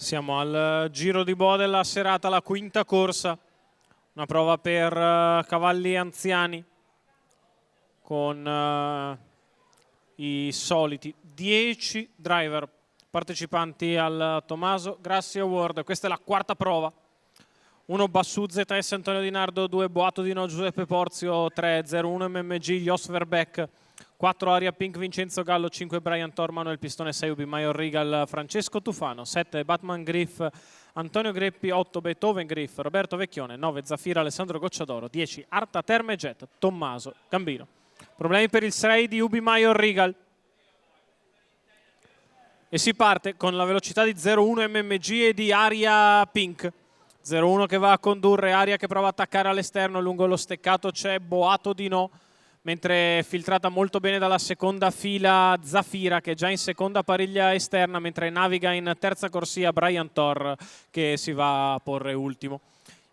Siamo al giro di boa della serata, la quinta corsa, una prova per cavalli anziani con i soliti 10 driver partecipanti al Tommaso Grassi Award. Questa è la quarta prova. 1 Bassù ZS Antonio Di Nardo, 2 Boato Dino Giuseppe Porzio, 3 01 MMG Jos Verbeck, 4 Aria Pink Vincenzo Gallo, 5 Brian Tormano, il pistone 6 Ubi Major Regal Francesco Tufano, 7 Batman Griff Antonio Greppi, 8 Beethoven Griff Roberto Vecchione, 9 Zafira Alessandro Gocciadoro, 10 Arta Terme Jet Tommaso Gambino. Problemi per il 6 di Ubi Major Regal. E si parte con la velocità di 01 MMG e di Aria Pink. 0-1 che va a condurre, Aria che prova a attaccare all'esterno, lungo lo steccato c'è Boato di no, mentre filtrata molto bene dalla seconda fila Zafira che è già in seconda pariglia esterna, mentre naviga in terza corsia Brian Thor che si va a porre ultimo.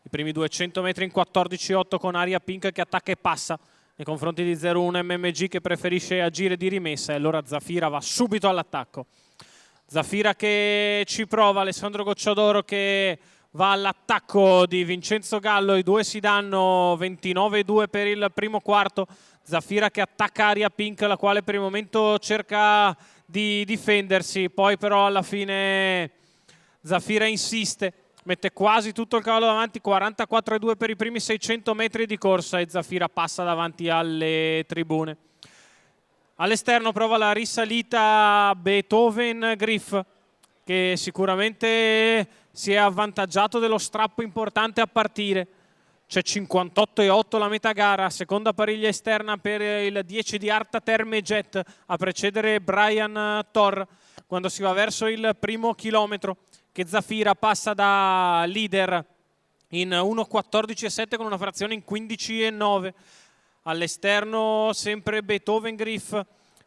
I primi 200 metri in 14-8 con Aria Pink che attacca e passa nei confronti di 0-1 MMG che preferisce agire di rimessa e allora Zafira va subito all'attacco. Zafira che ci prova, Alessandro Gocciadoro che va all'attacco di Vincenzo Gallo, i due si danno 29-2 per il primo quarto. Zafira che attacca Aria Pink, la quale per il momento cerca di difendersi, poi però alla fine Zafira insiste, mette quasi tutto il cavallo davanti, 44-2 per i primi 600 metri di corsa e Zafira passa davanti alle tribune. All'esterno prova la risalita Beethoven Griff, che sicuramente si è avvantaggiato dello strappo importante a partire. C'è 58,8 la metà gara, seconda pariglia esterna per il 10 di Arta Terme Jet a precedere Brian Thor quando si va verso il primo chilometro, che Zafira passa da leader in 1,14,7 con una frazione in 15,9. All'esterno sempre Beethoven Griff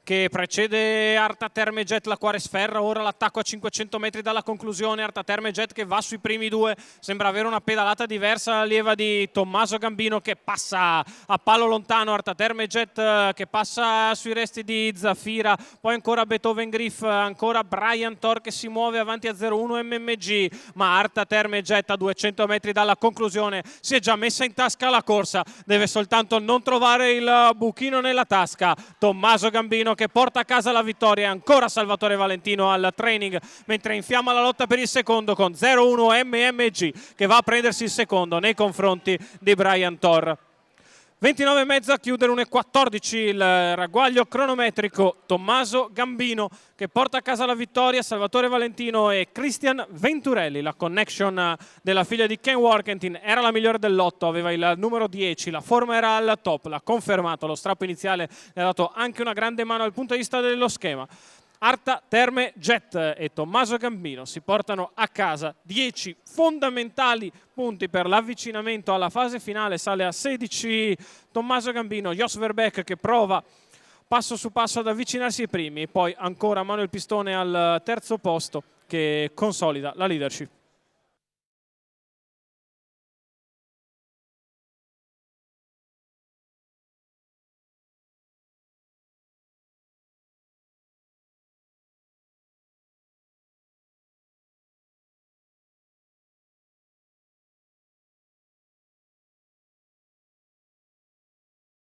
che precede Arta Terme Jet, la quale sferra ora l'attacco a 500 metri dalla conclusione. Arta Terme Jet che va sui primi due, sembra avere una pedalata diversa l'allieva di Tommaso Gambino che passa a palo lontano, Arta Terme Jet che passa sui resti di Zafira, poi ancora Beethoven Griff, ancora Brian Thor che si muove avanti a 0-1 MMG, ma Arta Terme Jet a 200 metri dalla conclusione si è già messa in tasca la corsa, deve soltanto non trovare il buchino nella tasca. Tommaso Gambino che porta a casa la vittoria, ancora Salvatore Valentino al training mentre infiamma la lotta per il secondo con 0-1 MMG che va a prendersi il secondo nei confronti di Brian Thor. 29,5 a chiudere, 1,14 il ragguaglio cronometrico. Tommaso Gambino che porta a casa la vittoria, Salvatore Valentino e Christian Venturelli. La connection della figlia di Ken Workentin era la migliore del lotto, aveva il numero 10, la forma era al top, l'ha confermato, lo strappo iniziale le ha dato anche una grande mano dal punto di vista dello schema. Arta Terme Jet e Tommaso Gambino si portano a casa 10 fondamentali punti per l'avvicinamento alla fase finale, sale a 16 Tommaso Gambino, Jos Verbeck che prova passo su passo ad avvicinarsi ai primi e poi ancora Manuel Pistone al terzo posto che consolida la leadership.